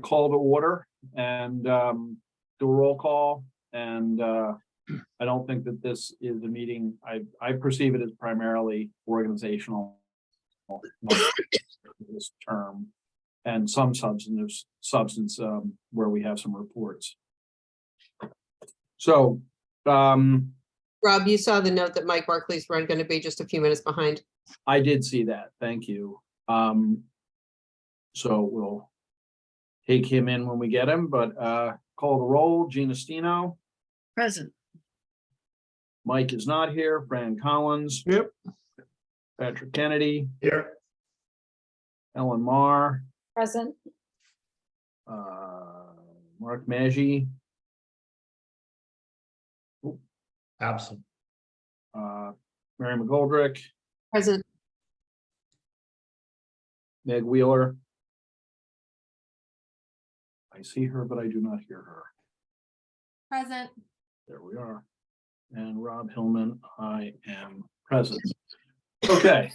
call to order and do a roll call. And I don't think that this is a meeting. I perceive it as primarily organizational this term, and some substance where we have some reports. So, Rob, you saw the note that Mike Barclay's run going to be just a few minutes behind. I did see that. Thank you. So we'll take him in when we get him, but call the roll. Gina Stino. Present. Mike is not here. Fran Collins. Yep. Patrick Kennedy. Here. Ellen Marr. Present. Mark Maggi. Absent. Mary McGoldrick. Present. Meg Wheeler. I see her, but I do not hear her. Present. There we are. And Rob Hillman, I am present. Okay.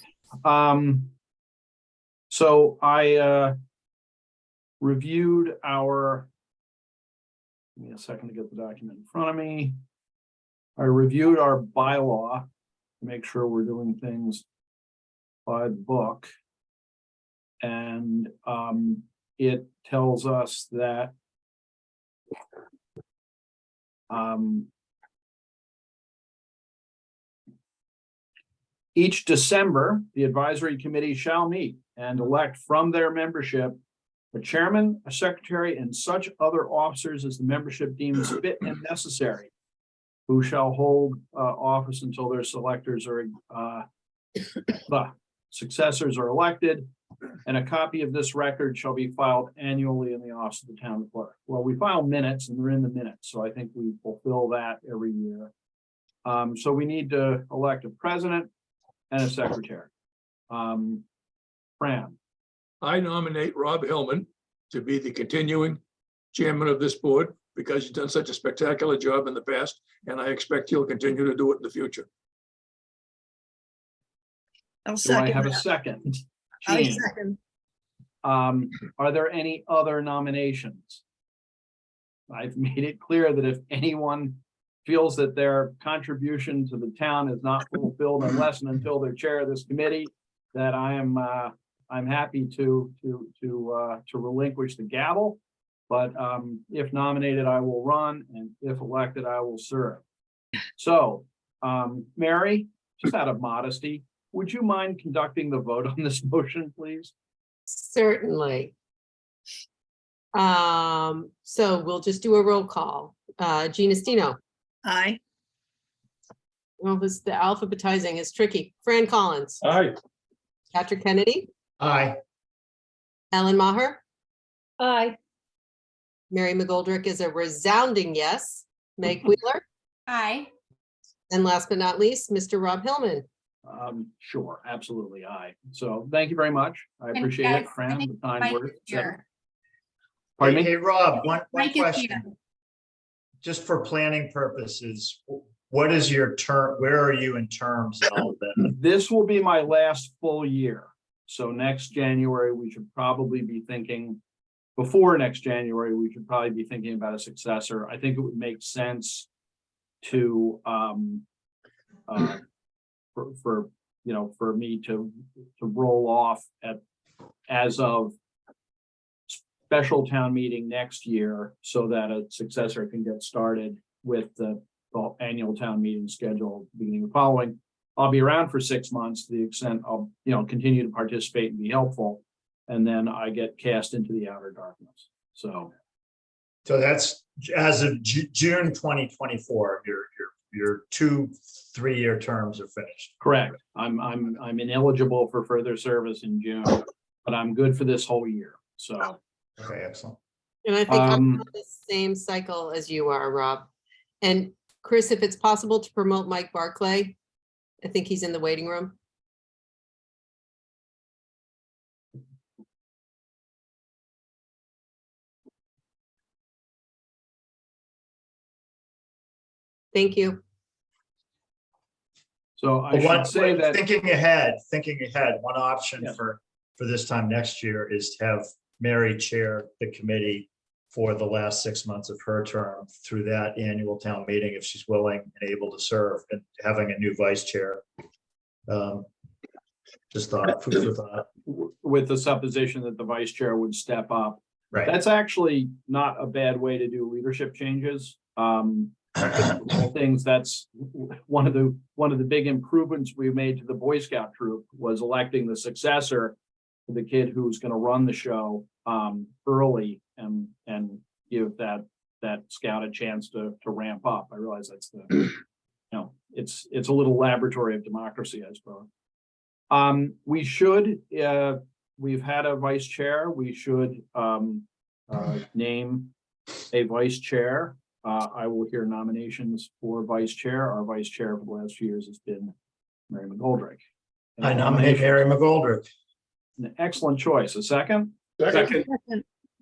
So I reviewed our, give me a second to get the document in front of me. I reviewed our bylaw to make sure we're doing things by the book. And it tells us that each December, the advisory committee shall meet and elect from their membership a chairman, a secretary, and such other officers as the membership deems fit and necessary, who shall hold office until their selectors are successors are elected, and a copy of this record shall be filed annually in the office of the town clerk. Well, we file minutes and they're in the minutes, so I think we fulfill that every year. So we need to elect a president and a secretary. Fran. I nominate Rob Hillman to be the continuing chairman of this board because he's done such a spectacular job in the past, and I expect he'll continue to do it in the future. I'll Do I second have a that. second? I Jean. second. Are there any other nominations? I've made it clear that if anyone feels that their contribution to the town is not fulfilled unless and until they're chair of this committee, that I'm happy to relinquish the gavel. But if nominated, I will run, and if elected, I will serve. So, Mary, just out of modesty, would you mind conducting the vote on this motion, please? Certainly. So we'll just do a roll call. Gina Stino. Aye. Well, the alphabetizing is tricky. Fran Collins. Aye. Patrick Kennedy. Aye. Ellen Maher. Aye. Mary McGoldrick is a resounding yes. Meg Wheeler. Aye. And last but not least, Mr. Rob Hillman. Sure, absolutely, aye. So thank you very much. I And appreciate it, guys, I Fran, think the time Mike words. is here. Pardon me? Hey, Rob, one Mike is here. question. Just for planning purposes, what is your term? Where are you in terms of that? This will be my last full year. So next January, we should probably be thinking, before next January, we should probably be thinking about a successor. I think it would make sense to, for me to roll off as of special town meeting next year, so that a successor can get started with the annual town meeting schedule beginning of following. I'll be around for 6 months to the extent I'll, continue to participate and be helpful. And then I get cast into the outer darkness. So that's as of June 2024, your 2 3-year terms are finished. correct. I'm ineligible for further service in June, but I'm good for this whole year. So Okay, excellent. And I think I'm on the same cycle as you are, Rob. And Chris, if it's possible to promote Mike Barclay, I think he's in the waiting room. Thank you. So I should say that Thinking ahead, one option Yes. for this time next year is to have Mary chaired the committee for the last 6 months of her term through that annual town meeting, if she's willing and able to serve, and having a new vice chair. Just thought, food for thought. With the supposition that the vice chair would step up. Right. That's actually not a bad way to do leadership changes. All things, that's one of the big improvements we made to the Boy Scout troop was electing the successor to the kid who's going to run the show early and give that scout a chance to ramp up. I realize that's it's a little laboratory of democracy, I suppose. We should, we've had a vice chair. We should name a vice chair. I will hear nominations for vice chair. Our vice chair for the last few years has been Mary McGoldrick. I nominate Mary McGoldrick. An excellent choice. A second? Second.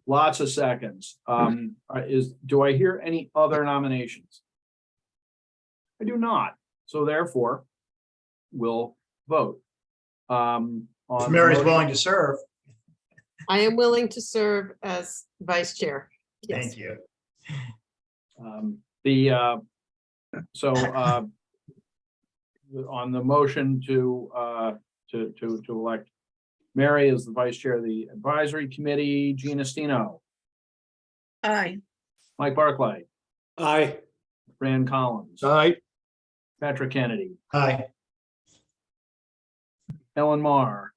Lots of seconds. Do I hear any other nominations? I do not. So therefore, we'll vote. If Mary's willing to serve, I am willing to serve as vice chair. Yes. thank you. On the motion to elect Mary as the vice chair of the advisory committee, Gina Stino, Aye. Mike Barclay, Aye. Fran Collins, Aye. Patrick Kennedy, Aye. Ellen Mar,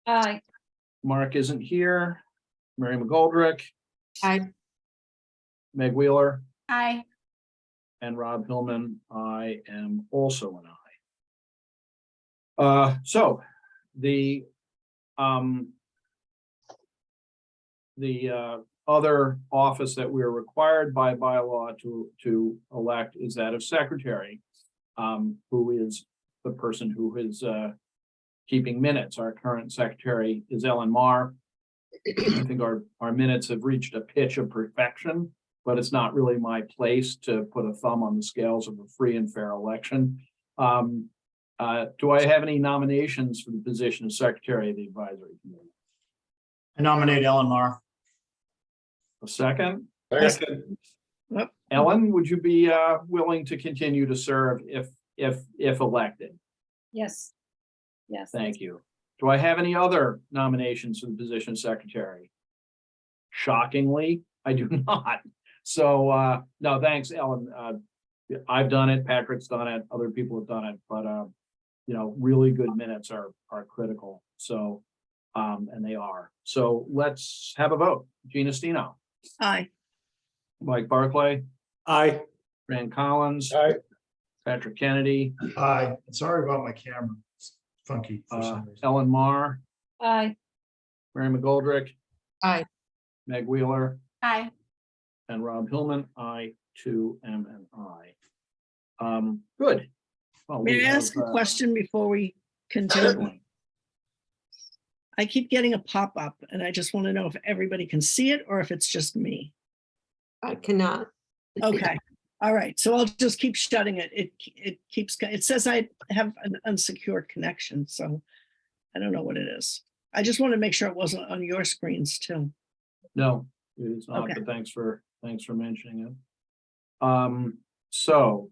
Aye. Mark isn't here, Mary McGoldrick, Aye. Meg Wheeler, Aye. and Rob Hillman. I am also an aye. So the other office that we're required by bylaw to elect is that of secretary, who is the person who is keeping minutes. Our current secretary is Ellen Mar. I think our minutes have reached a pitch of perfection, but it's not really my place to put a thumb on the scales of a free and fair election. Do I have any nominations for the position of secretary of the advisory committee? I nominate Ellen Mar. A second? Second. Ellen, would you be willing to continue to serve if elected? Yes. Yes. Thank you. Do I have any other nominations for the position of secretary? Shockingly, I do not. So no, thanks, Ellen. I've done it, Patrick's done it, other people have done it, but really good minutes are critical. So and they are. So let's have a vote. Gina Stino, Aye. Mike Barclay, Aye. Fran Collins, Aye. Patrick Kennedy, Aye. Sorry about my camera. It's funky for some reason. Ellen Mar, Aye. Mary McGoldrick. Aye. Meg Wheeler, Aye. and Rob Hillman. I too am an aye. Good. Well, we May I ask a have, question before we continue? I keep getting a pop-up and I just want to know if everybody can see it or if it's just me. I cannot. Okay, all right, so I'll just keep shutting it. It says I have an unsecured connection, so I don't know what it is. I just want to make sure it wasn't on your screens too. No, it is not, Okay. but thanks for mentioning it. So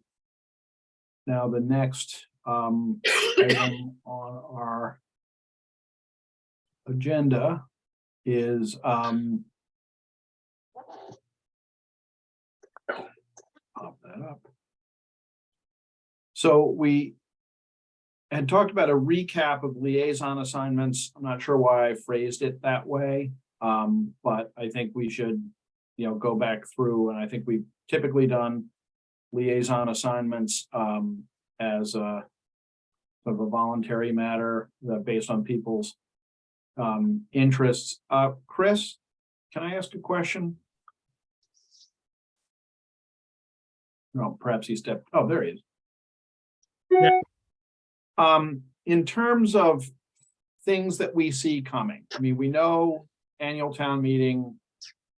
now the next item on our agenda is pop that up. So we had talked about a recap of liaison assignments. I'm not sure why I phrased it that way. But I think we should, go back through, and I think we've typically done liaison assignments as a sort of a voluntary matter based on people's interests. Chris, can I ask a question? No, perhaps he stepped. Oh, there he is. Yeah. In terms of things that we see coming, I mean, we know annual town meeting,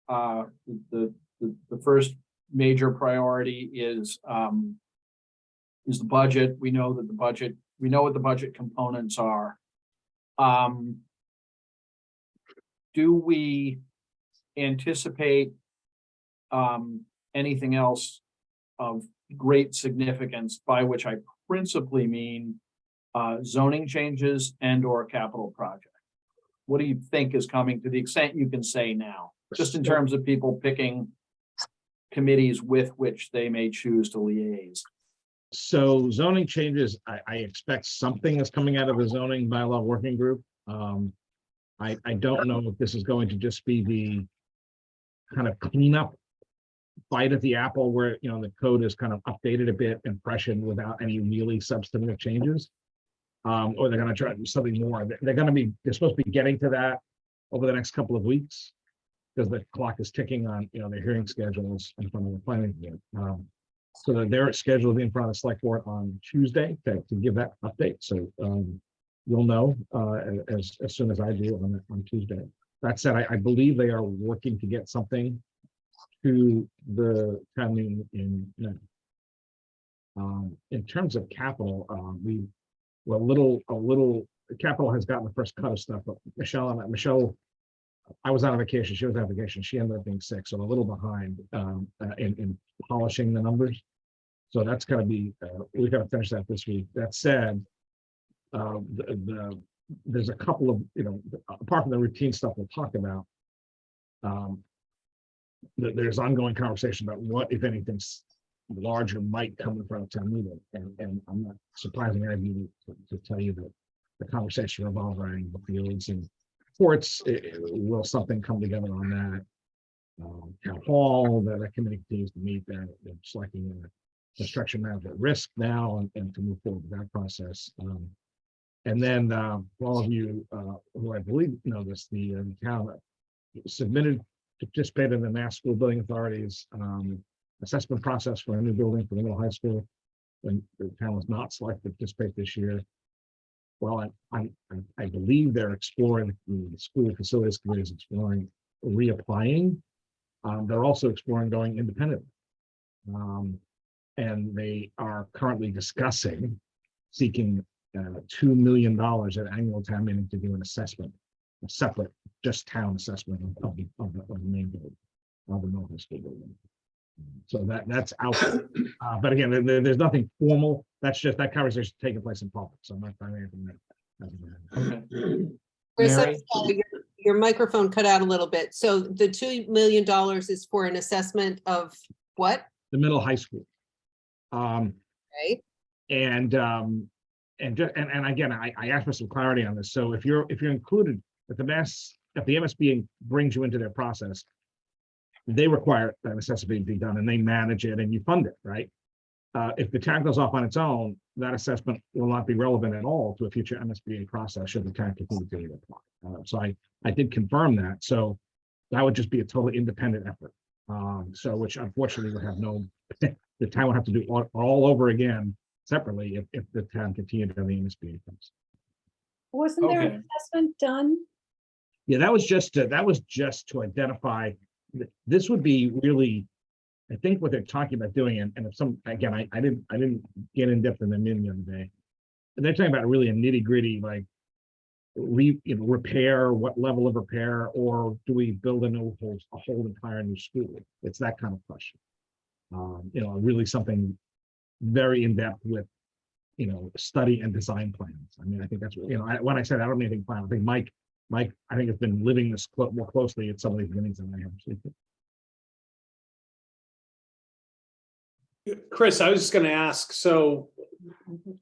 the first major priority is the budget. We know that we know what the budget components are. Do we anticipate anything else of great significance, by which I principally mean zoning changes and or capital project. What do you think is coming, to the extent you can say now, just in terms of people picking committees with which they may choose to liaise? So zoning changes, I expect something is coming out of the zoning bylaw working group. I don't know if this is going to just be the kind of cleanup bite at the apple where, you know, the code is kind of updated a bit and freshened without any really substantive changes. Or they're gonna try to do something more. They're supposed to be getting to that over the next couple of weeks, because the clock is ticking on, you know, their hearing schedules in front of the planning board. So that they're scheduled in front of the select board on Tuesday to give that update. So you'll know as soon as I do on Tuesday. That said, I believe they are working to get something to the town meeting in May. In terms of capital, capital has gotten the first cut of stuff, but Michelle, I was on vacation, she was on vacation, she ended up being sick, so I'm a little behind in polishing the numbers. So that's gotta be, we gotta finish that this week. That said, there's a couple of, you know, apart from the routine stuff we'll talk about, there's ongoing conversation about what, if anything, larger might come in front of town meeting, and I'm not surprising any of you to tell you that the conversation revolves around the fields and ports. Will something come together on that? Town hall, that committee continues to meet. They're selecting a construction manager at risk now and to move forward with that process. And then for all of you who I believe know this, the town participated in the Mass School Building Authority's assessment process for a new building for the middle high school. And the town was not selected to participate this year. Well, I believe they're exploring, the school facilities committee is exploring reapplying. They're also exploring going independent. And they are currently discussing seeking $2 million at annual town meeting to do an assessment, a separate, just town assessment of the main building, of the middle high school building. So that's out there. But again, there's nothing formal. That's just that conversation taking place in public. So I'm not finding anything that. Okay. Chris, I'm Mary? sorry, your microphone cut out a little bit. So the $2 million is for an assessment of what? The middle high school. Right? And again, I asked for some clarity on this. So if you're included, if the MSBA brings you into their process, they require that assessment be done and they manage it and you fund it, right? If the town goes off on its own, that assessment will not be relevant at all to a future MSBA process should the town continue to apply. So I did confirm that. So that would just be a totally independent effort. So which unfortunately would have no, the town would have to do all over again separately if the town continued to have the MSBA process. Wasn't there Okay. an assessment done? Yeah, that was just to identify. This would be really, I think what they're talking about doing, and if some, again, I didn't get in depth in the meeting the other day. And they're talking about really a nitty gritty, like repair, what level of repair, or do we build a whole entire new school? It's that kind of question. Really something very in depth with, study and design plans. I mean, I think that's what, when I said I don't mean anything plan, I think Mike, I think has been living this more closely at some of these meetings than I have. Chris, I was just going to ask, so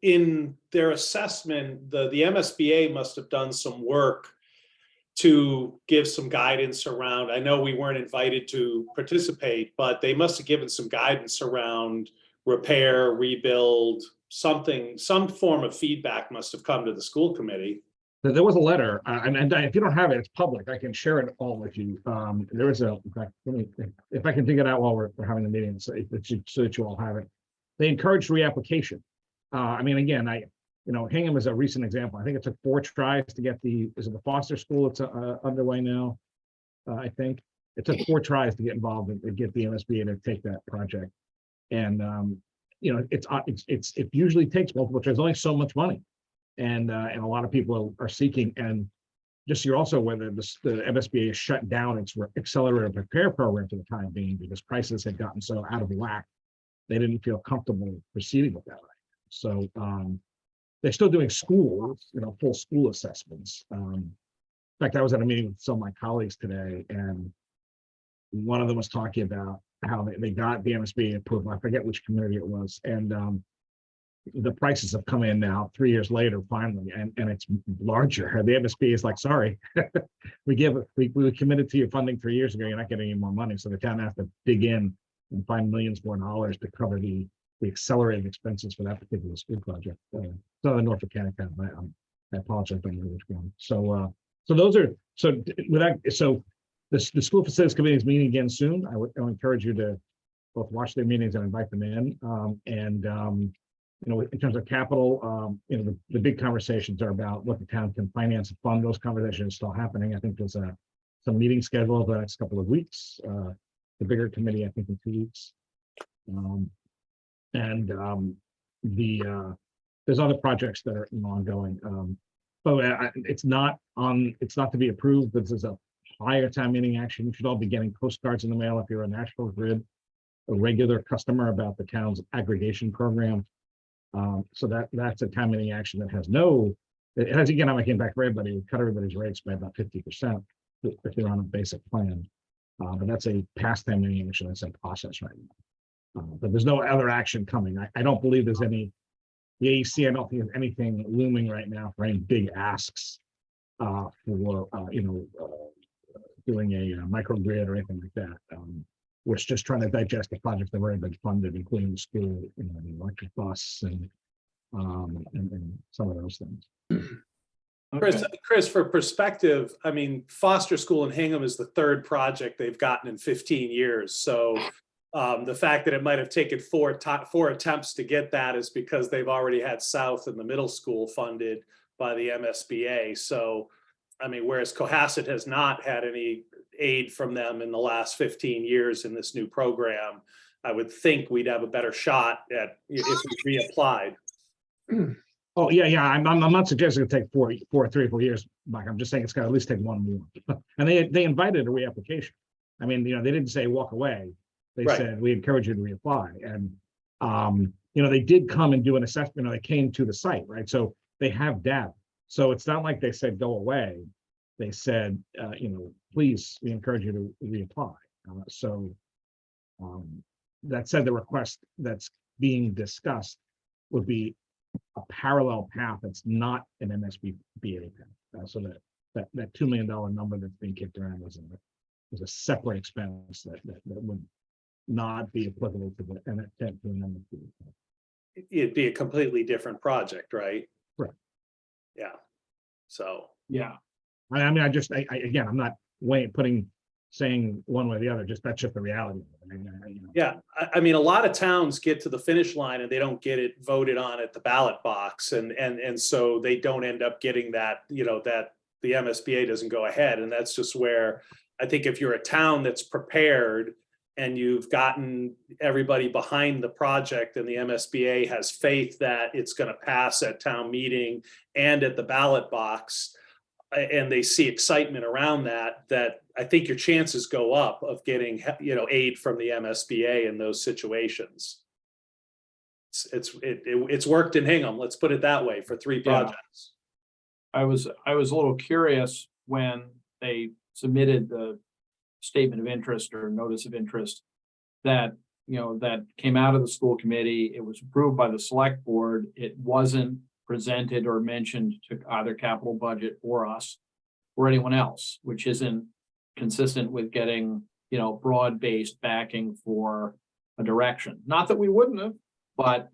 in their assessment, the MSBA must have done some work to give some guidance around, I know we weren't invited to participate, but they must have given some guidance around repair, rebuild, some form of feedback must have come to the school committee. There was a letter, and if you don't have it, it's public. I can share it all with you. There is in fact, if I can dig it out while we're having the meeting, so that you all have it. They encouraged reapplication. I mean, again, Hingham is a recent example. I think it took 4 tries to get is it the Foster School? It's underway now. I think it took 4 tries to get involved and get the MSBA to take that project. And it usually takes multiple tries. There's only so much money. And a lot of people are seeking, and just so you're also aware that the MSBA has shut down its accelerator prepare program for the time being because prices had gotten so out of whack. They didn't feel comfortable proceeding with that. So they're still doing schools, full school assessments. In fact, I was at a meeting with some of my colleagues today, and one of them was talking about how they got the MSBA approved. I forget which community it was, and the prices have come in now 3 years later finally, and it's larger. The MSBA is like, sorry, we committed to your funding 3 years ago. You're not getting any more money, so the town has to dig in and find millions more dollars to cover the accelerated expenses for that particular school project. It's not a Norfolk County town. I apologize, I don't know which one. So those are the school facilities committee is meeting again soon. I would encourage you to both watch their meetings and invite them in. In terms of capital, the big conversations are about what the town can finance and fund. Those conversations are still happening. I think there's some meeting scheduled over the next couple of weeks. The bigger committee, I think, in 2 weeks. There's other projects that are ongoing. It's not to be approved. This is a higher town meeting action. You should all be getting postcards in the mail if you're a National Grid, a regular customer, about the town's aggregation program. So that's a town meeting action that it has economic impact for everybody. We cut everybody's rates by about 50% if they're on a basic plan. But that's a past town meeting action that's in process right now. But there's no other action coming. I don't believe there's any. The AEC, I don't think there's anything looming right now for any big asks for doing a microgrid or anything like that. We're just trying to digest the projects that have already been funded, including the school, the electric bus and some of those things. Chris, for perspective, I mean, Foster School in Hingham is the third project they've gotten in 15 years. So the fact that it might have taken four attempts to get that is because they've already had South and the middle school funded by the MSBA. So, I mean, whereas Cohasset has not had any aid from them in the last 15 years in this new program, I would think we'd have a better shot at if we reapplied. Oh, yeah. I'm not suggesting it take 3 or 4 years, Mike. I'm just saying it's got to at least take one more. And they invited a reapplication. I mean, they didn't say walk away. They Right. said, we encourage you to reapply. And, they did come and do an assessment. They came to the site, right? So they have data. So it's not like they said, go away. They said, please, we encourage you to reapply. That said, the request that's being discussed would be a parallel path that's not an MSBA path. So that $2 million number that's being kicked around is a separate expense that would not be applicable to the MSBA. It'd be a completely different project, right? Right. Yeah. So. Yeah. I mean, I'm not saying one way or the other. That's just the reality of it. Yeah, I mean, a lot of towns get to the finish line and they don't get it voted on at the ballot box, and so they don't end up getting that. That the MSBA doesn't go ahead, and that's just where I think if you're a town that's prepared and you've gotten everybody behind the project and the MSBA has faith that it's going to pass at town meeting and at the ballot box, and they see excitement around that I think your chances go up of getting, aid from the MSBA in those situations. It's worked in Hingham, let's put it that way, for 3 projects. I was a little curious when they submitted the statement of interest or notice of interest that came out of the school committee. It was approved by the select board. It wasn't presented or mentioned to either capital budget or us or anyone else, which isn't consistent with getting, broad-based backing for a direction. Not that we wouldn't have, but,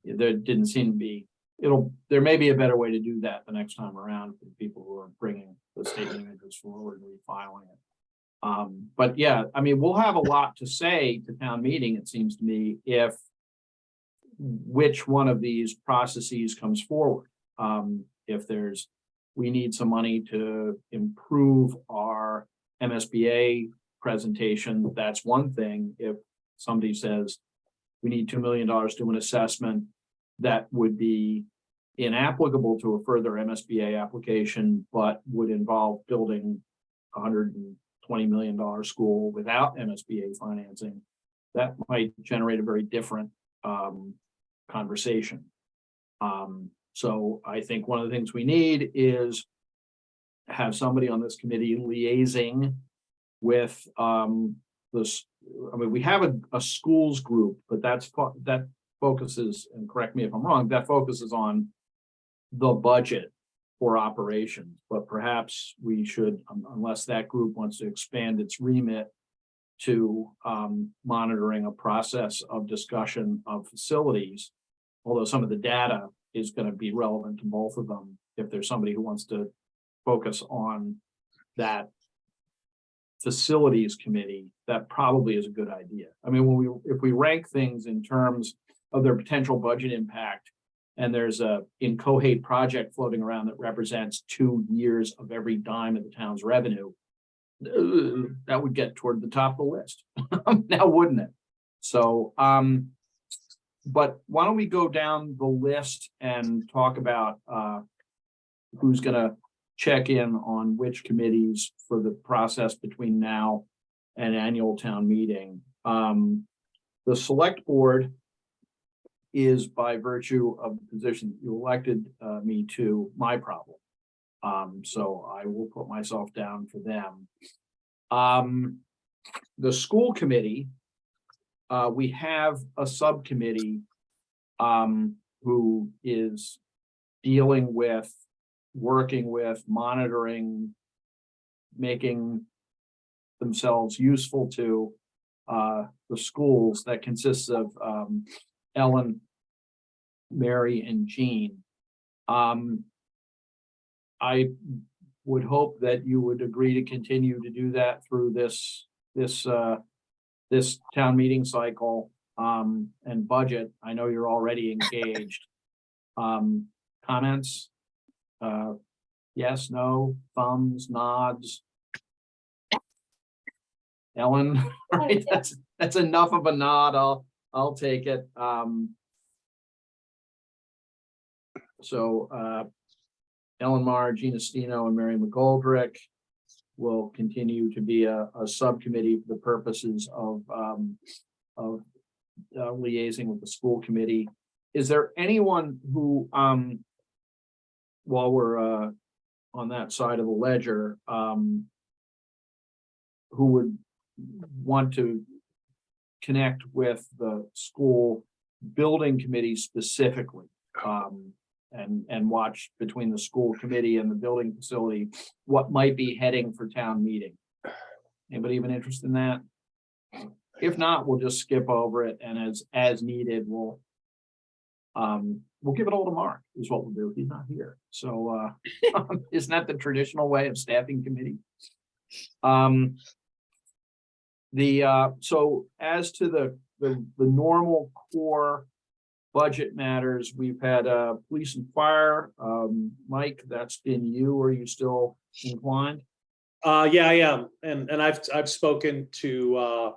there didn't seem to be, there may be a better way to do that the next time around for people who are bringing the statement of interest forward and refiling it. But yeah, I mean, we'll have a lot to say to town meeting, it seems to me, if which one of these processes comes forward. If we need some money to improve our MSBA presentation, that's one thing. If somebody says we need $2 million to do an assessment, that would be inapplicable to a further MSBA application, but would involve building $120 million school without MSBA financing, that might generate a very different conversation. So I think one of the things we need is have somebody on this committee liaising with this. I mean, we have a schools group, but that focuses, and correct me if I'm wrong, that focuses on the budget for operations, but perhaps we should, unless that group wants to expand its remit to monitoring a process of discussion of facilities, although some of the data is going to be relevant to both of them. If there's somebody who wants to focus on that facilities committee, that probably is a good idea. I mean, if we rank things in terms of their potential budget impact, and there's a inchoate project floating around that represents 2 years of every dime of the town's revenue, that would get toward the top of the list. Now, wouldn't it? So, but why don't we go down the list and talk about who's gonna check in on which committees for the process between now and annual town meeting. The select board is, by virtue of the position that you elected me to, my problem. So I will put myself down for them. The school committee, we have a subcommittee who is dealing with, working with, monitoring, making themselves useful to the schools, that consists of Ellen, Mary, and Jean. I would hope that you would agree to continue to do that through this town meeting cycle and budget. I know you're already engaged. Comments? Yes, no, thumbs, nods. Ellen, right? That's enough of a nod. I'll take it. So Ellen Mar, Gina Stino, and Mary McGoldrick will continue to be a subcommittee for the purposes of liaising with the school committee. Is there anyone who, while we're on that side of the ledger, who would want to connect with the school building committee specifically, and watch between the school committee and the building facility what might be heading for town meeting? Anybody even interested in that? If not, we'll just skip over it, and as needed, we'll give it all to Mark, is what we'll do. He's not here. So isn't that the traditional way of staffing committee? So as to the normal core budget matters, we've had police and fire. Mike, that's been you. Are you still inclined? Yeah, I am. And I've spoken to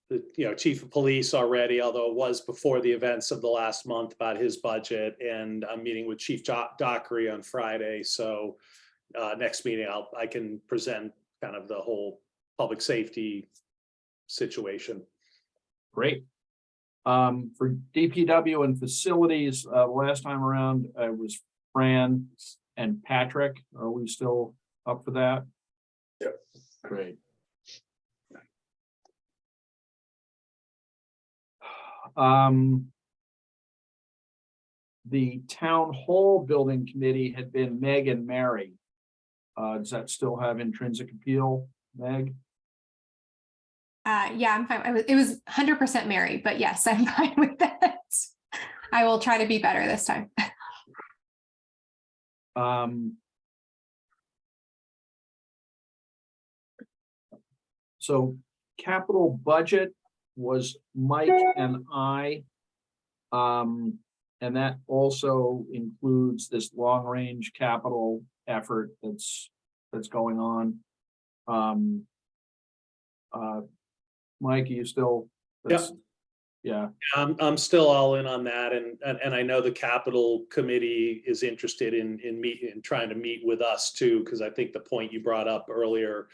the chief of police already, although it was before the events of the last month, about his budget. And I'm meeting with Chief Dockery on Friday. So next meeting, I can present kind of the whole public safety situation. Great. For DPW and facilities, last time around, it was Fran and Patrick. Are we still up for that? Yep. Great. The town hall building committee had been Meg and Mary. Does that still have intrinsic appeal, Meg? Yeah, I'm fine. It was 100% Mary, but yes, I'm fine with that. I will try to be better this time. So capital budget was Mike and I. And that also includes this long range capital effort that's going on. Mike, are you still? Yep. Yeah, I'm still all in on that, and I know the capital committee is interested in trying to meet with us too, because I think the point you brought up earlier,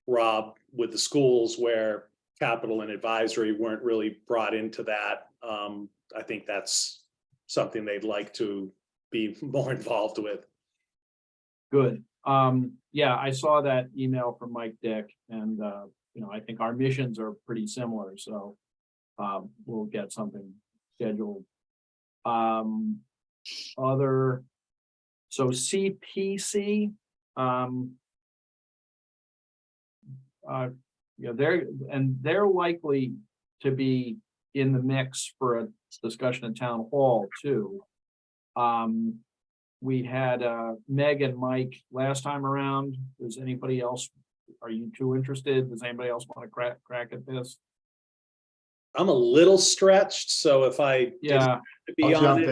Rob, with the schools where capital and advisory weren't really brought into that. I think that's something they'd like to be more involved with. good. Yeah, I saw that email from Mike Dick, and I think our missions are pretty similar, so we'll get something scheduled. So CPC, they're likely to be in the mix for a discussion at town hall too. We had Meg and Mike last time around. Does anybody else, are you two interested? Does anybody else want to crack at this? I'm a little stretched, so if I Yeah, to be I'll on jump it,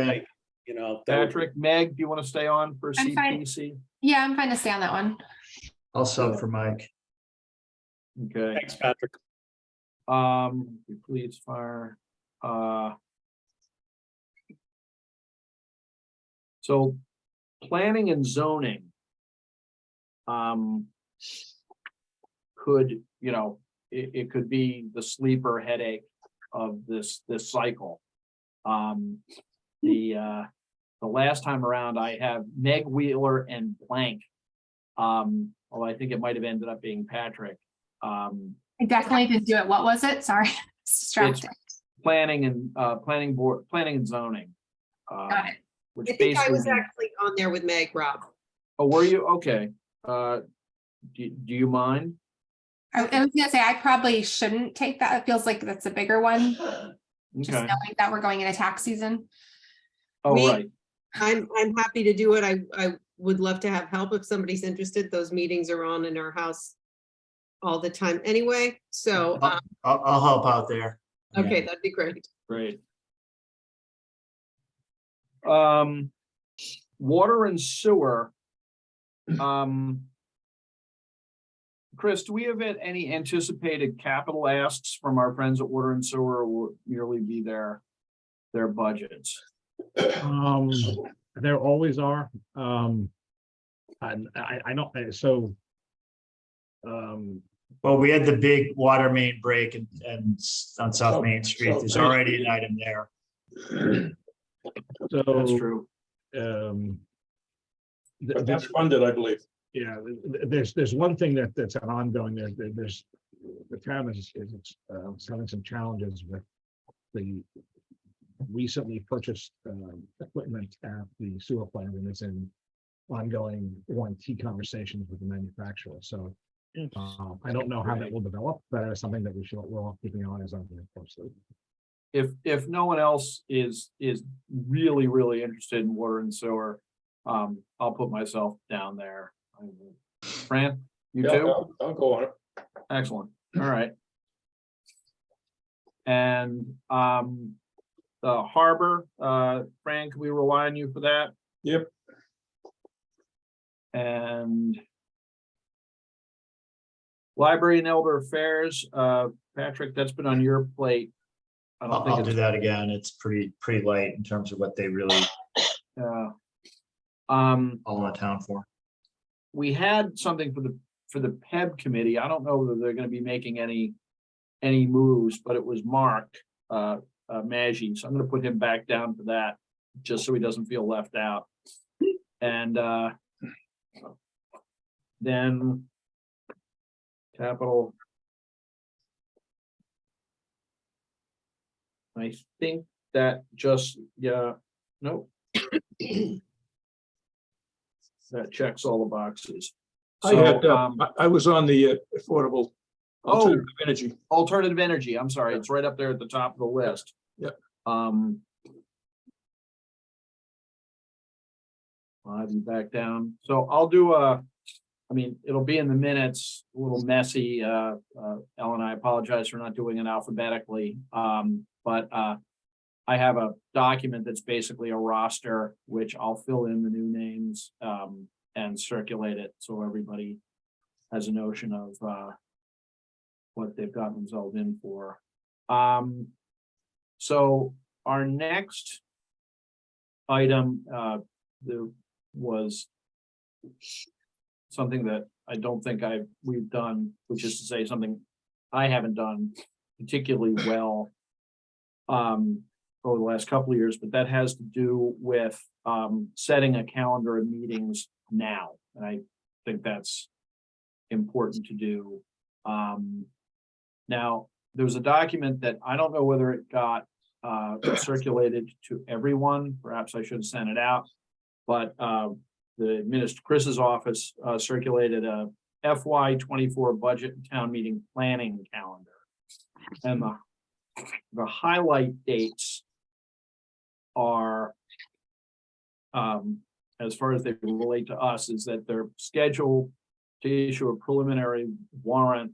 in. that would- Patrick, Meg, do you want to stay on for I'm fine. CPC? Yeah, I'm fine to stay on that one. I'll sub for Mike. Okay. Thanks, Patrick. Police, fire, so planning and zoning. Could, it could be the sleeper headache of this cycle. The last time around, I have Meg Wheeler and blank. Although I think it might have ended up being Patrick. I definitely did do it. What was it? Sorry. Distracted. Planning and zoning. Got it. Which I think I was basically- actually on there with Meg, Rob. Oh, were you? Okay. Do you mind? I was gonna say, I probably shouldn't take that. It feels like that's a bigger one, just Okay. knowing that we're going into tax season. Oh, We- right. I'm happy to do it. I would love to have help if somebody's interested. Those meetings are on in our house all the time anyway. So, I'll help out there. okay, that'd be great. Great. Water and sewer. Chris, do we have any anticipated capital asks from our friends at Water and Sewer, or will it merely be their budgets? There always are. I don't, so. Well, we had the big water main break and on South Main Street. There's already an item there. That's So, true. But that's funded, I believe. yeah, there's one thing that's an ongoing, there's, the town is having some challenges with the recently purchased equipment at the sewer plant, and it's in ongoing warranty conversations with the manufacturer. So I don't know how that will develop, but it's something that we're all keeping an eye on very closely. If no one else is really interested in water and sewer, I'll put myself down there. Fran, you Yeah, too? I'll go on it. Excellent. All right. And the harbor, Fran, can we rely on you for that? Yep. And library and elder affairs, Patrick, that's been on your plate. I don't think I'll do it's, that again. It's pretty light in terms of what they really all in town for. we had something for the PEB committee. I don't know whether they're gonna be making any moves, but it was Mark Maggi, so I'm gonna put him back down for that, just so he doesn't feel left out. And then capital. I think that just, yeah, nope. That checks all the boxes. I had, So, I was on the affordable alternative energy. alternative energy, I'm sorry, it's right up there at the top of the list. Yep. I'll have you back down. So I'll do it'll be in the minutes, a little messy. Ellen, I apologize for not doing it alphabetically. But I have a document that's basically a roster, which I'll fill in the new names and circulate it so everybody has a notion of what they've gotten themselves in for. So our next item, there was something that I don't think we've done, which is to say something I haven't done particularly well over the last couple of years, but that has to do with setting a calendar of meetings now. And I think that's important to do. Now, there's a document that I don't know whether it got circulated to everyone. Perhaps I should have sent it out, but the Chris's office circulated a FY24 budget and town meeting planning calendar. And the highlight dates are, as far as they relate to us, is that they're scheduled to issue a preliminary warrant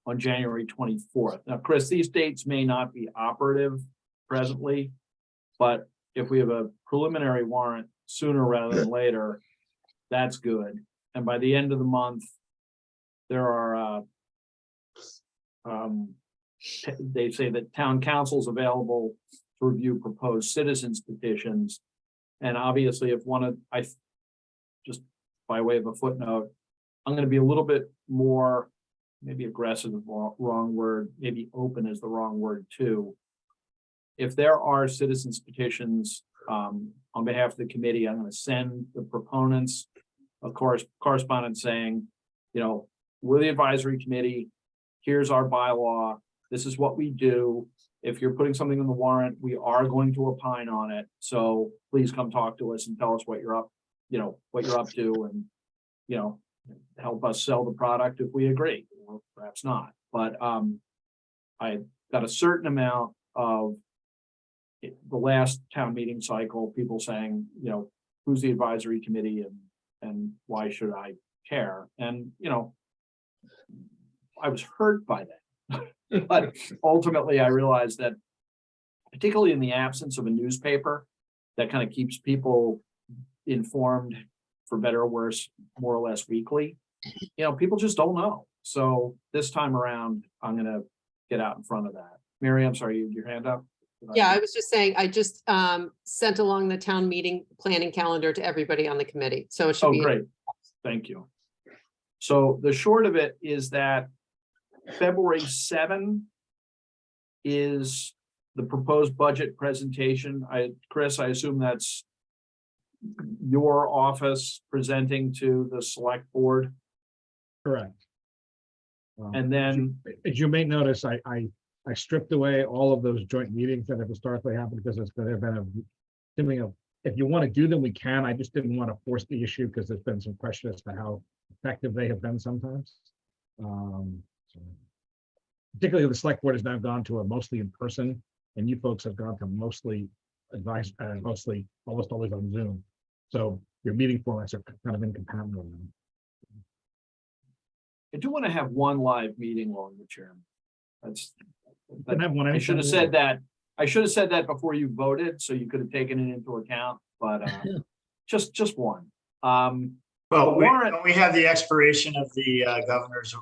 on January 24th. Now, Chris, these dates may not be operative presently, but if we have a preliminary warrant sooner rather than later, that's good. And by the end of the month, there are, they say that town council's available to review proposed citizens petitions. And obviously, if just by way of a footnote, I'm going to be a little bit more, maybe aggressive, wrong word, maybe open is the wrong word too. If there are citizens petitions on behalf of the committee, I'm going to send the proponents of course correspondence saying, we're the advisory committee. Here's our bylaw. This is what we do. If you're putting something in the warrant, we are going to opine on it. So please come talk to us and tell us what you're up, what you're up to, and, help us sell the product if we agree, or perhaps not. But I got a certain amount of the last town meeting cycle, people saying, who's the advisory committee and why should I care? And, I was hurt by that. But ultimately, I realized that, particularly in the absence of a newspaper that kind of keeps people informed, for better or worse, more or less weekly, people just don't know. So this time around, I'm going to get out in front of that. Mary, I'm sorry, you had your hand up? Yeah, I was just saying, I just sent along the town meeting planning calendar to everybody on the committee. So it should Oh, be. great. Thank you. So the short of it is that February 7 is the proposed budget presentation. Chris, I assume that's your office presenting to the select board. Correct. And then, As you may notice, I stripped away all of those joint meetings that have historically happened because there have been if you want to do them, we can. I just didn't want to force the issue because there's been some question as to how effective they have been sometimes. So particularly the select board has now gone to a mostly in person, and you folks have gone to mostly advice, mostly almost always on Zoom. So your meeting formats are kind of incompatible now. I do want to have one live meeting along the chairman. Can have one I should have anytime you said that. I should have said that before you voted, so you could have taken it into account, but just one. Well, warrant- don't we have the expiration of the governor's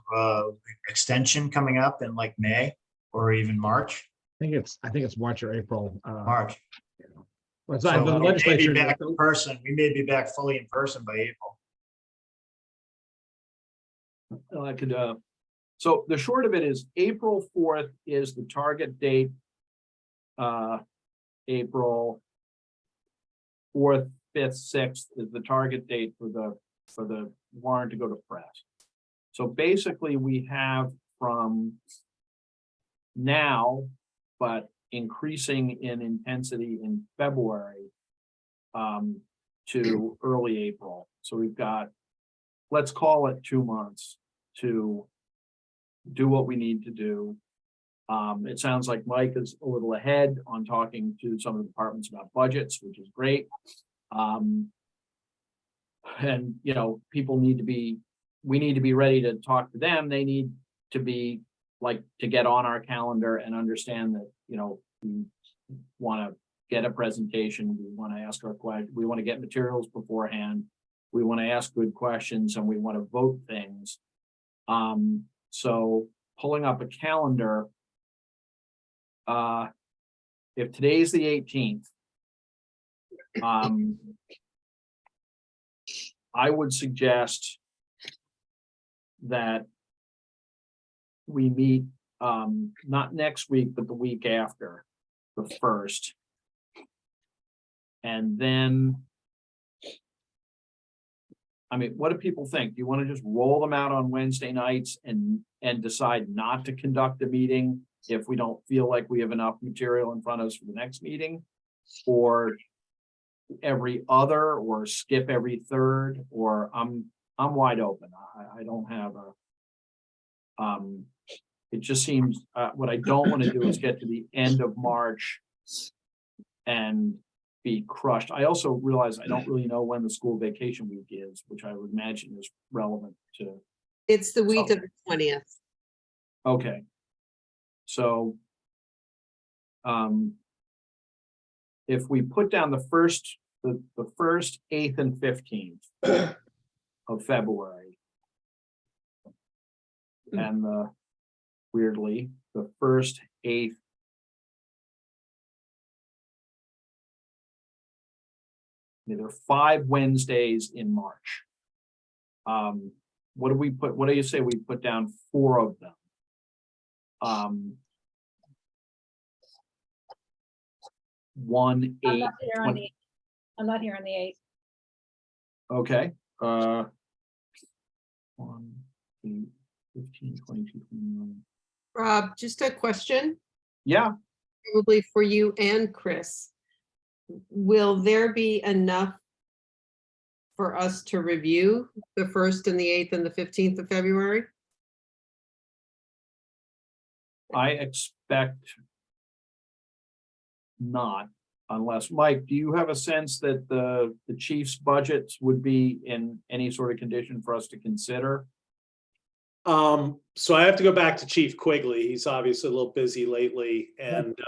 extension coming up in like May or even March? I think it's March or April. March. Well, So the we may be legislature. back in person. We may be back fully in person by April. I could, so the short of it is April 4th is the target date. April 4th, 5th, 6th is the target date for the warrant to go to press. So basically we have from now, but increasing in intensity in February to early April. So we've got, let's call it 2 months to do what we need to do. It sounds like Mike is a little ahead on talking to some of the departments about budgets, which is great. And, people need to be, we need to be ready to talk to them. They need to be to get on our calendar and understand that, we want to get a presentation. We want to ask our questions. We want to get materials beforehand. We want to ask good questions and we want to vote things. So pulling up a calendar, if today's the 18th, I would suggest that we meet, not next week, but the week after, the 1st. And then, I mean, what do people think? Do you want to just roll them out on Wednesday nights and decide not to conduct a meeting if we don't feel like we have enough material in front of us for the next meeting? Or every other, or skip every third, or I'm wide open. I don't have a, it just seems, what I don't want to do is get to the end of March and be crushed. I also realize I don't really know when the school vacation week is, which I would imagine is relevant to, It's the week of the 20th. okay. So, if we put down the first, the 1st, 8th, and 15th of February, and the, weirdly, the 1st, 8th, there are 5 Wednesdays in March. What do we put, what do you say we put down 4 of them? 1, 8, I'm not here on 20. the, I'm not here on the 8th. Okay, 1, 8, 15, 22, 29. Rob, just a question, Yeah, probably for you and Chris. Will there be enough for us to review the 1st and the 8th and the 15th of February? I expect not, unless, Mike, do you have a sense that the chief's budgets would be in any sort of condition for us to consider? So I have to go back to Chief Quigley. He's obviously a little busy lately and,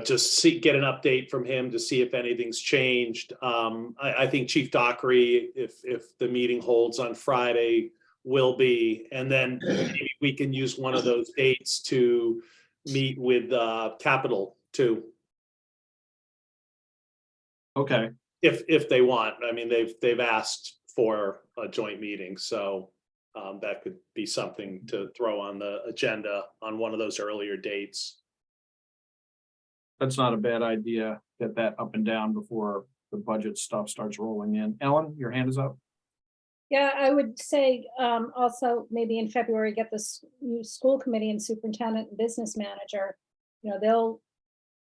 just get an update from him to see if anything's changed. I think Chief Dockery, if the meeting holds on Friday, will be, and then maybe we can use one of those dates to meet with Capital too, Okay, if they want. I mean, they've asked for a joint meeting, so that could be something to throw on the agenda on one of those earlier dates. that's not a bad idea. Get that up and down before the budget stuff starts rolling in. Ellen, your hand is up. Yeah, I would say also maybe in February, get the new school committee and superintendent and business manager. They'll,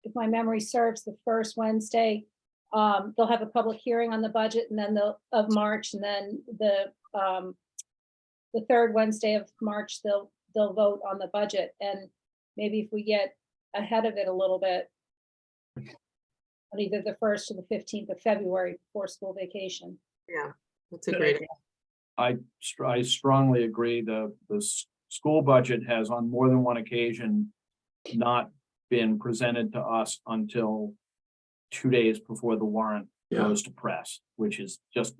if my memory serves, the first Wednesday, they'll have a public hearing on the budget and then of March, and then the 3rd Wednesday of March, they'll vote on the budget. And maybe if we get ahead of it a little bit, on either the 1st or the 15th of February before school vacation. Yeah, that's a great idea. I strongly agree. The school budget has on more than one occasion not been presented to us until 2 days before the warrant goes to press, which is just,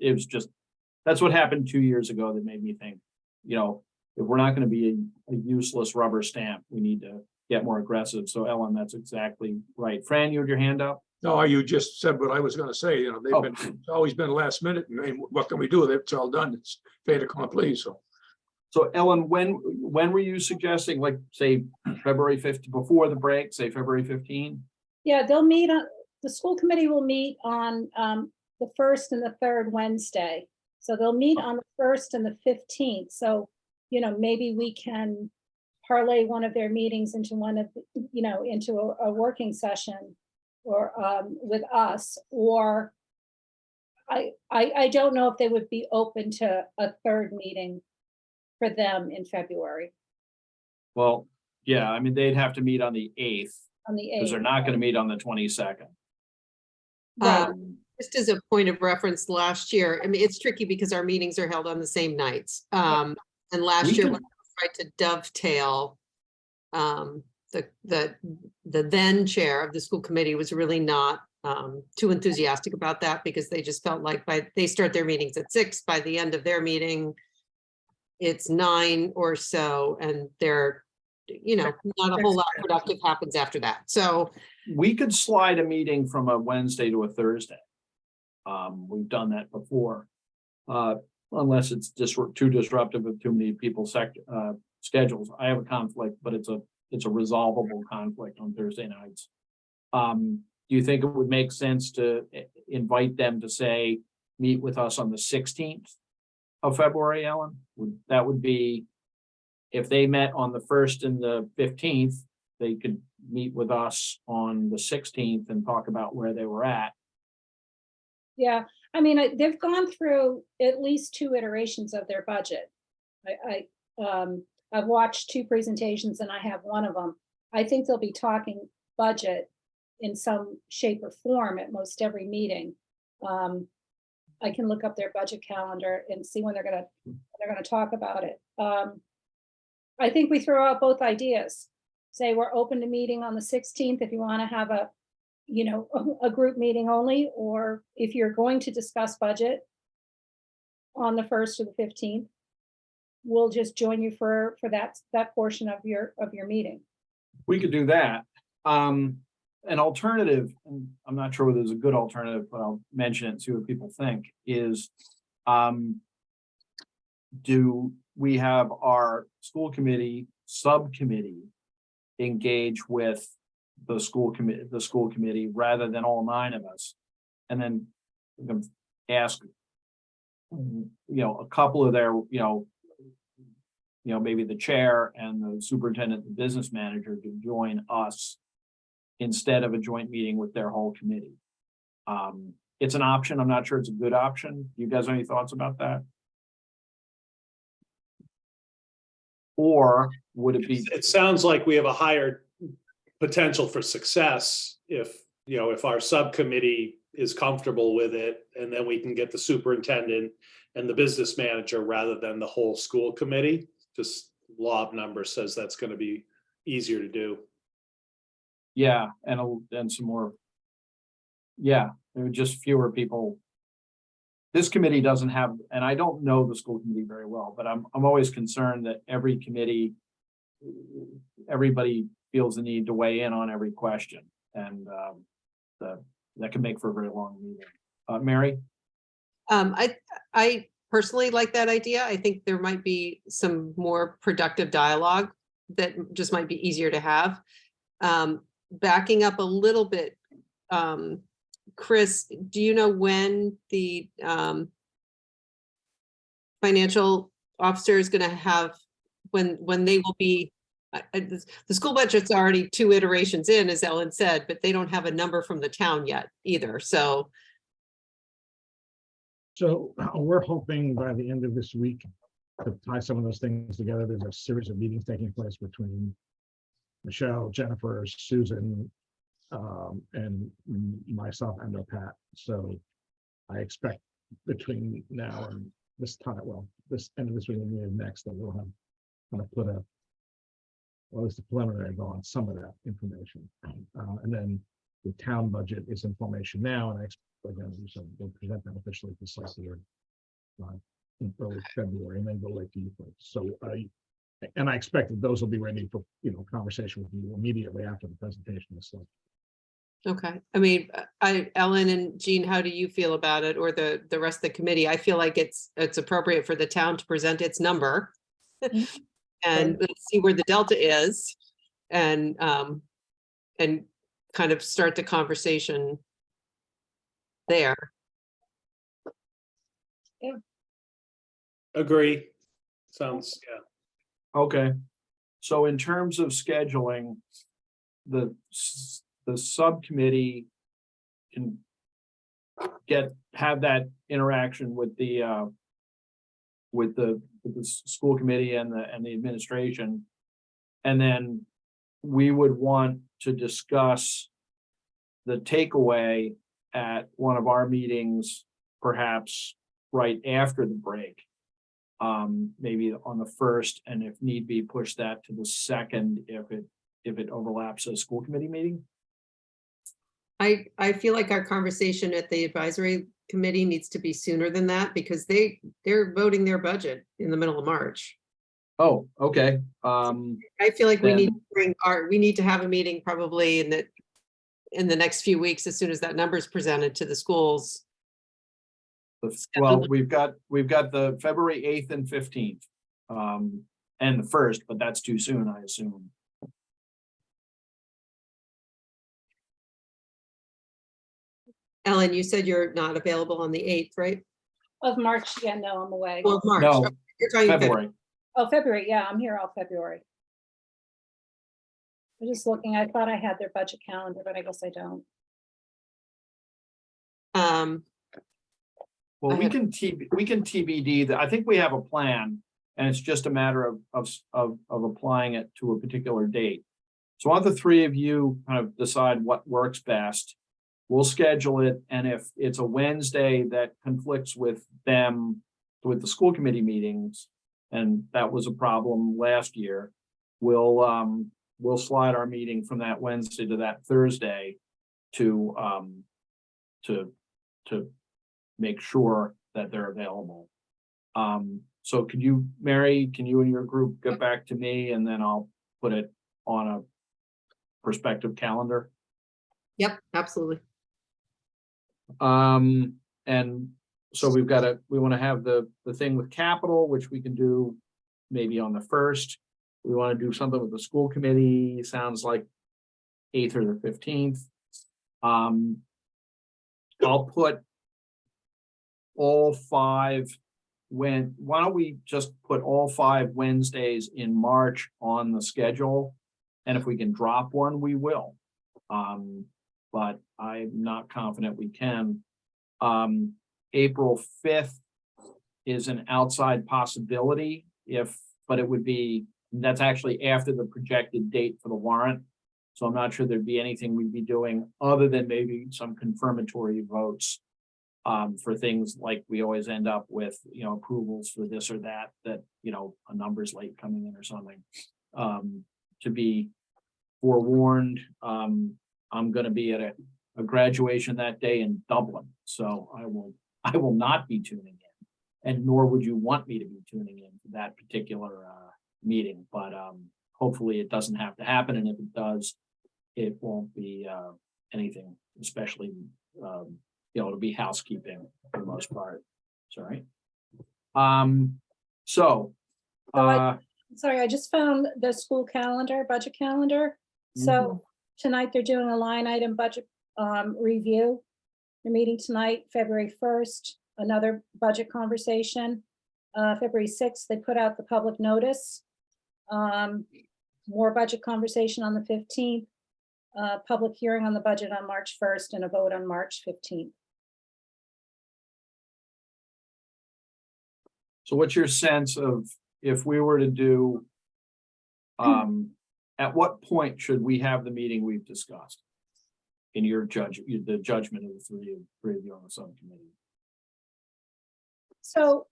that's what happened 2 years ago that made me think, if we're not going to be a useless rubber stamp, we need to get more aggressive. So Ellen, that's exactly right. Fran, you had your hand up? No, you just said what I was gonna say, it's always been last minute, and what can we do with it? It's all done, it's fait accompli, so. So Ellen, when were you suggesting, like, say, February 5th, before the break, say February 15? Yeah, they'll meet on, the school committee will meet on the 1st and the 3rd Wednesday. So they'll meet on the 1st and the 15th. So, maybe we can parlay one of their meetings into into a working session or with us, or I don't know if they would be open to a 3rd meeting for them in February. Well, yeah, I mean, they'd have to meet on the 8th On the because 8th. they're not going to meet on the 22nd. Right. Just as a point of reference, last year, I mean, it's tricky because our meetings are held on the same nights. And last We year, can- when I tried to dovetail, the then chair of the school committee was really not too enthusiastic about that because they just felt like they start their meetings at 6, by the end of their meeting, it's 9 or so, and they're not a whole lot productive happens after that. So, We could slide a meeting from a Wednesday to a Thursday. We've done that before. Unless it's just too disruptive of too many people's schedules. I have a conflict, but it's a resolvable conflict on Thursday nights. Do you think it would make sense to invite them to say, meet with us on the 16th of February, Ellen? That would be, if they met on the 1st and the 15th, they could meet with us on the 16th and talk about where they were at. Yeah, I mean, they've gone through at least 2 iterations of their budget. I've watched 2 presentations and I have one of them. I think they'll be talking budget in some shape or form at most every meeting. I can look up their budget calendar and see when they're gonna talk about it. I think we throw out both ideas. Say we're open to meeting on the 16th if you want to have a group meeting only, or if you're going to discuss budget on the 1st or the 15th, we'll just join you for that portion of your meeting. We could do that. An alternative, and I'm not sure whether there's a good alternative, but I'll mention it and see what people think, is do we have our school committee subcommittee engage with the school committee rather than all 9 of us? And then we can ask, a couple of their, maybe the chair and the superintendent, the business manager to join us instead of a joint meeting with their whole committee. It's an option. I'm not sure it's a good option. You guys have any thoughts about that? Or would it be? It sounds like we have a higher potential for success if our subcommittee is comfortable with it, and then we can get the superintendent and the business manager rather than the whole school committee. Just law of numbers says that's going to be easier to do. Yeah, and some more. Yeah, there were just fewer people. This committee doesn't have, and I don't know the school committee very well, but I'm always concerned that every committee, everybody feels the need to weigh in on every question, and that can make for a very long meeting. Mary? I personally like that idea. I think there might be some more productive dialogue that just might be easier to have. Backing up a little bit, Chris, do you know when the financial officer is going to have, when they will be, the school budget's already 2 iterations in, as Ellen said, but they don't have a number from the town yet either. So we're hoping by the end of this week to tie some of those things together. There's a series of meetings taking place between Michelle, Jennifer, Susan, and myself and Pat. So I expect between now and this time, this end of this week and next, that we'll have kind of put at least a preliminary go on some of that information. And then the town budget is in formation now, and I expect we'll present that officially to Cecily in early February, and then go late to you folks. So I expect that those will be ready for conversation with you immediately after the presentation. So okay. I mean, Ellen and Jean, how do you feel about it, or the rest of the committee? I feel like it's appropriate for the town to present its number and let's see where the delta is, and kind of start the conversation there. Yeah. Agree. Sounds, yeah. Okay. So in terms of scheduling, the subcommittee can have that interaction with the school committee and the administration. And then we would want to discuss the takeaway at one of our meetings, perhaps right after the break. Maybe on the 1st, and if need be, push that to the 2nd if it overlaps a school committee meeting. I feel like our conversation at the advisory committee needs to be sooner than that, because they're voting their budget in the middle of March. Oh, okay. I feel like we need Then- to we need to have a meeting probably in the next few weeks, as soon as that number is presented to the schools. Well, we've got the February 8th and 15th. And the 1st, but that's too soon, I assume. Ellen, you said you're not available on the 8th, right? Of March, yeah, no, I'm away. Well, March. No, Okay, you're talking February. Oh, February, yeah, I'm here all February. I'm just looking, I thought I had their budget calendar, but I guess I don't. Well, I we have- can TBD that. I think we have a plan, and it's just a matter of applying it to a particular date. So I want the three of you kind of decide what works best. We'll schedule it, and if it's a Wednesday that conflicts with them, with the school committee meetings, and that was a problem last year, we'll slide our meeting from that Wednesday to that Thursday to make sure that they're available. So could you, Mary, can you and your group get back to me, and then I'll put it on a prospective calendar? Yep, absolutely. And so we want to have the thing with capital, which we can do maybe on the 1st. We want to do something with the school committee, sounds like 8th or the 15th. I'll put all 5 why don't we just put all 5 Wednesdays in March on the schedule? And if we can drop one, we will. But I'm not confident we can. April 5th is an outside possibility but it would be, that's actually after the projected date for the warrant. So I'm not sure there'd be anything we'd be doing other than maybe some confirmatory votes for things like we always end up with, approvals for this or that, a number's late coming in or something. To be forewarned, I'm going to be at a graduation that day in Dublin, so I will not be tuning in, and nor would you want me to be tuning in for that particular meeting. But hopefully it doesn't have to happen, and if it does, it won't be anything, especially it'll be housekeeping for the most part. Sorry. Sorry, I just found the school calendar, budget calendar. So tonight they're doing a line item budget review. They're meeting tonight, February 1st, another budget conversation. February 6th, they put out the public notice. More budget conversation on the 15th. Public hearing on the budget on March 1st and a vote on March 15th. So what's your sense of, if we were to do, at what point should we have the meeting we've discussed? In your the judgment of the three of you on the subcommittee? So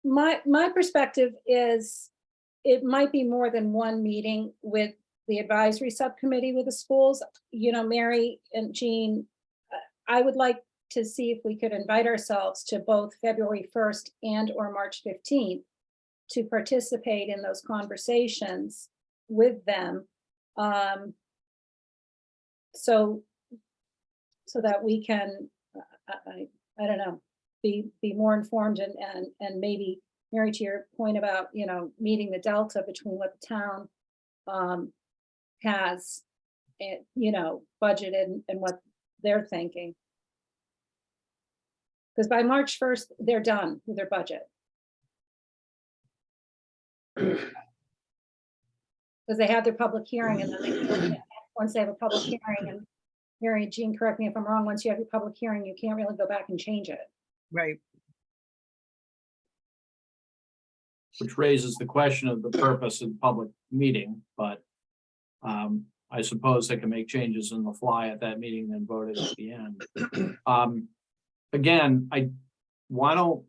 my perspective is it might be more than one meeting with the advisory subcommittee with the schools. Mary and Jean, I would like to see if we could invite ourselves to both February 1st and or March 15th to participate in those conversations with them. So that we can, I don't know, be more informed and maybe, Mary, to your point about, meeting the delta between what the town has, budgeted and what they're thinking. Because by March 1st, they're done with their budget. Because they had their public hearing, and then once they have a public hearing, and Mary and Jean, correct me if I'm wrong, once you have your public hearing, you can't really go back and change it. Right. Which raises the question of the purpose of the public meeting, but I suppose they can make changes on the fly at that meeting, then vote it at the end. Again, why don't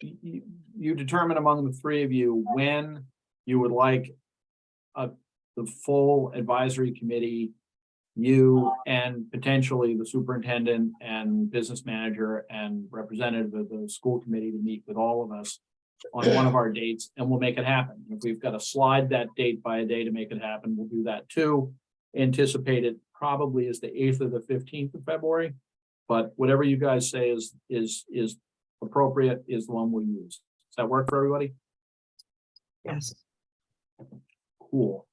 you determine among the three of you when you would like the full advisory committee, you and potentially the superintendent and business manager and representative of the school committee to meet with all of us on one of our dates, and we'll make it happen. If we've got to slide that date by a day to make it happen, we'll do that too. Anticipated probably is the 8th or the 15th of February, but whatever you guys say is appropriate is the one we'll use. Does that work for everybody? Yes. Cool.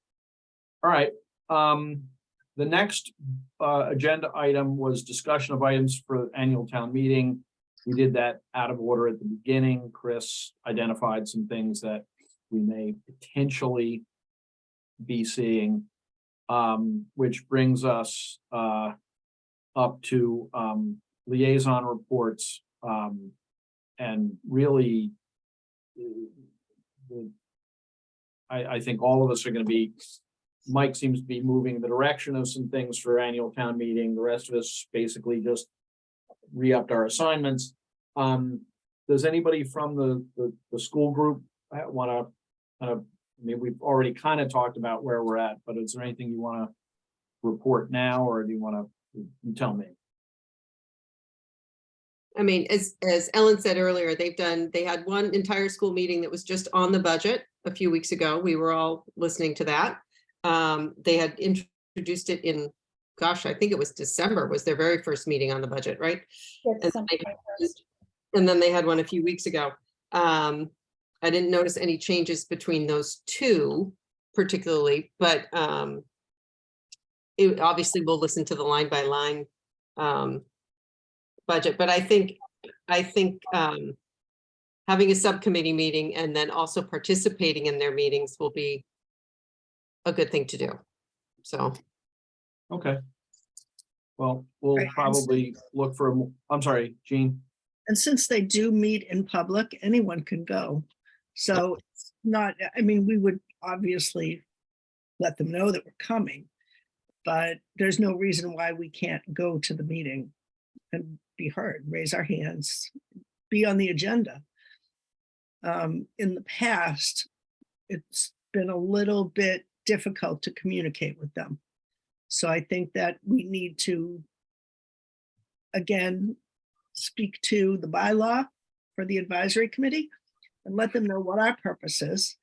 All right, the next agenda item was discussion of items for annual town meeting. We did that out of order at the beginning. Chris identified some things that we may potentially be seeing. Which brings us up to liaison reports. And really, I think all of us are going to be, Mike seems to be moving in the direction of some things for annual town meeting. The rest of us basically just re-upped our assignments. Does anybody from the school group want to kind of, I mean, we've already kind of talked about where we're at, but is there anything you want to report now, or do you want to, you tell me? I mean, as Ellen said earlier, they had one entire school meeting that was just on the budget a few weeks ago. We were all listening to that. They had introduced it in, gosh, I think it was December was their very first meeting on the budget, right? It's And then they had one a few weeks ago. I didn't notice any changes between those two particularly, but obviously we'll listen to the line by line budget. But I think having a subcommittee meeting and then also participating in their meetings will be a good thing to do. So. Okay. Well, we'll Right. probably look for, I'm sorry, Jean. And since they do meet in public, anyone can go. So it's not, I mean, we would obviously let them know that we're coming, but there's no reason why we can't go to the meeting and be heard, raise our hands, be on the agenda. In the past, it's been a little bit difficult to communicate with them. So I think that we need to, again, speak to the bylaw for the advisory committee and let them know what our purpose is.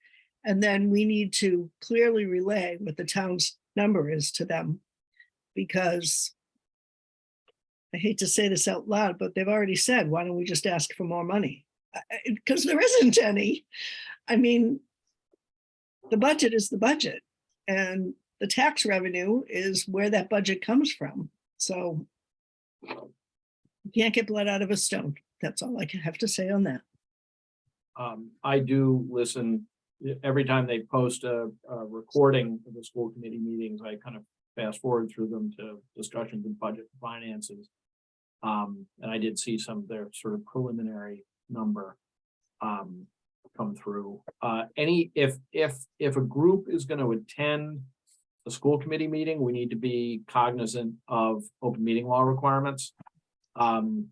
And then we need to clearly relay what the town's number is to them. Because I hate to say this out loud, but they've already said, why don't we just ask for more money? Because there isn't any. I mean, the budget is the budget, and the tax revenue is where that budget comes from. So you can't get blood out of a stone. That's all I can have to say on that. I do listen every time they post a recording of the school committee meetings. I kind of fast forward through them to discussions of budget and finances. And I did see some of their sort of preliminary number come through. If a group is going to attend a school committee meeting, we need to be cognizant of open meeting law requirements.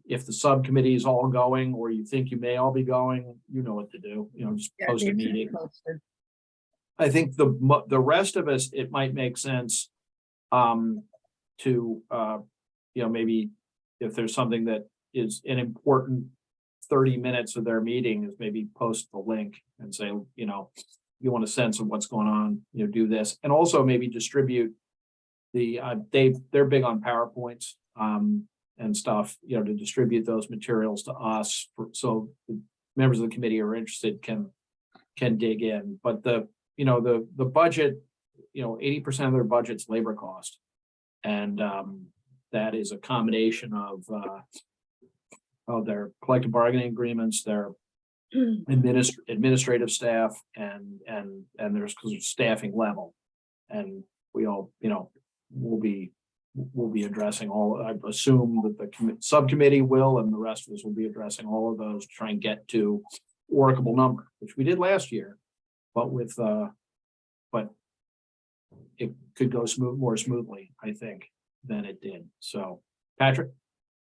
If the subcommittee is all going, or you think you may all be going, you know what to do, just Yeah, post a it needs to be meeting. posted. I think the rest of us, it might make sense to maybe if there's something that is an important 30 minutes of their meeting, is maybe post the link and say, you want a sense of what's going on, do this. And also maybe distribute they're big on PowerPoints and stuff, to distribute those materials to us so the members of the committee who are interested can dig in. But the budget, 80% of their budget's labor cost. And that is a combination of their collective bargaining agreements, their administrative staff, and there's staffing level. And we all, we'll be addressing all, I assume that the subcommittee will, and the rest of us will be addressing all of those, to try and get to workable number, which we did last year, but but it could go more smoothly, I think, than it did. So, Patrick?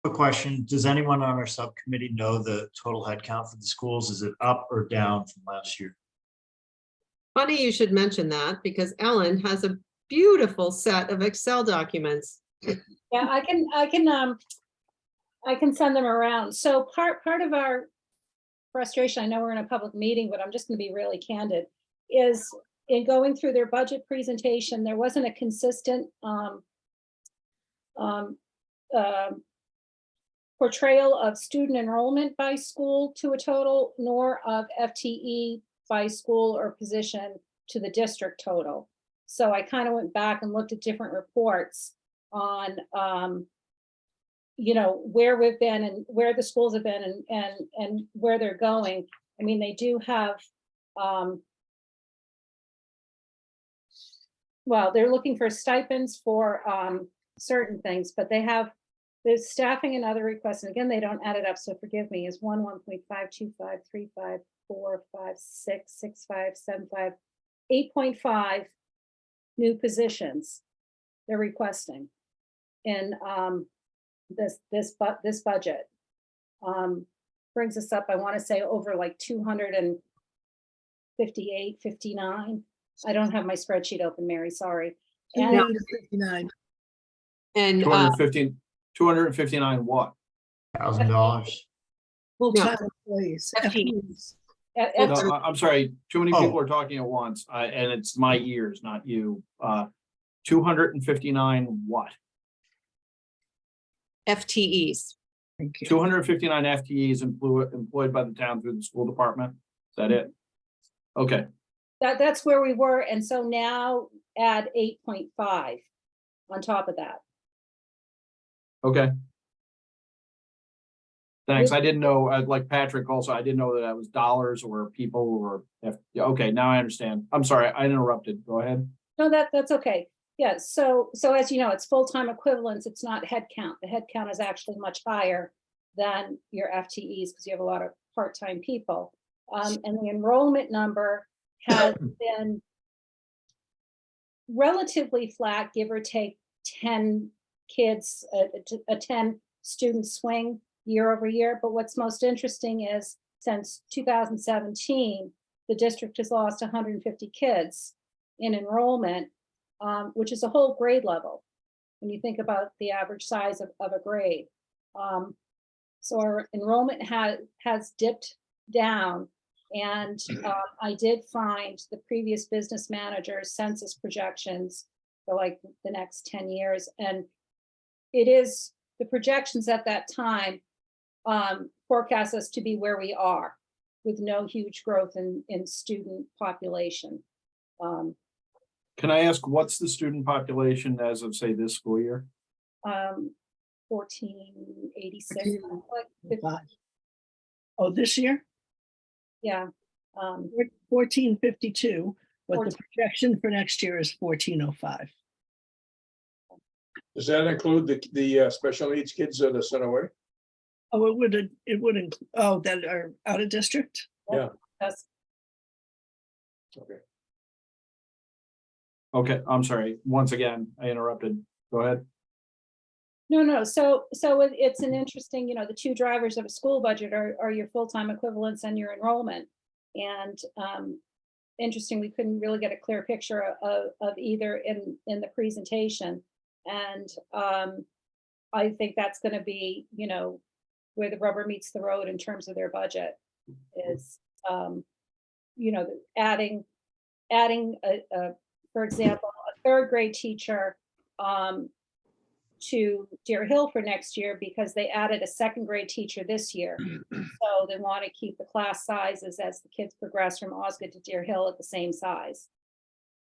A question, does anyone on our subcommittee know the total headcount for the schools? Is it up or down from last year? Funny you should mention that, because Ellen has a beautiful set of Excel documents. Yeah, I can send them around. So part of our frustration, I know we're in a public meeting, but I'm just gonna be really candid, is in going through their budget presentation, there wasn't a consistent portrayal of student enrollment by school to a total, nor of FTE by school or position to the district total. So I kind of went back and looked at different reports on, you know, where we've been and where the schools have been and where they're going. I mean, they do have, well, they're looking for stipends for certain things, but they have, there's staffing and other requests. And again, they don't add it up, so forgive me, is 1.52535466575 8.5 new positions they're requesting in this budget. Brings us up, I want to say, over like 258, 59. I don't have my spreadsheet open, Mary, sorry. And 259. And 259 what? $1,000. Full-time employees. FTEs. No, I'm sorry, too many people Oh. are talking at once, and it's my ears, not you. 259 what? FTEs. Thank you. 259 FTEs employed by the town through the school department? Is that it? Okay, that's where we were, and so now add 8.5 on top of that. okay. Thanks, I didn't know, like Patrick also, I didn't know that was dollars or people or, okay, now I understand. I'm sorry, I interrupted, go ahead. No, that's okay. Yeah, so as you know, it's full-time equivalents, it's not head count. The head count is actually much higher than your FTEs because you have a lot of part-time people. And the enrollment number has been relatively flat, give or take 10 kids, a 10 student swing year over year. But what's most interesting is since 2017, the district has lost 150 kids in enrollment, which is a whole grade level when you think about the average size of a grade. So our enrollment has dipped down, and I did find the previous business manager's census projections for like the next 10 years, and it is the projections at that time forecast us to be where we are with no huge growth in student population. Can I ask, what's the student population as of, say, this school year? 1486. Oh, this year, Yeah. 1452, but the 14. projection for next year is 1405. Does that include the special needs kids that are sent away? Oh, it would include, oh, that are out of district? That's Okay. Okay, I'm sorry, once again, I interrupted, go ahead. no. So it's an interesting, you know, the two drivers of a school budget are your full-time equivalents and your enrollment. And interesting, we couldn't really get a clear picture of either in the presentation. And I think that's going to be, you know, where the rubber meets the road in terms of their budget is, you know, adding for example, a third grade teacher to Deer Hill for next year because they added a second grade teacher this year. So they want to keep the class sizes as the kids progress from Osgood to Deer Hill at the same size.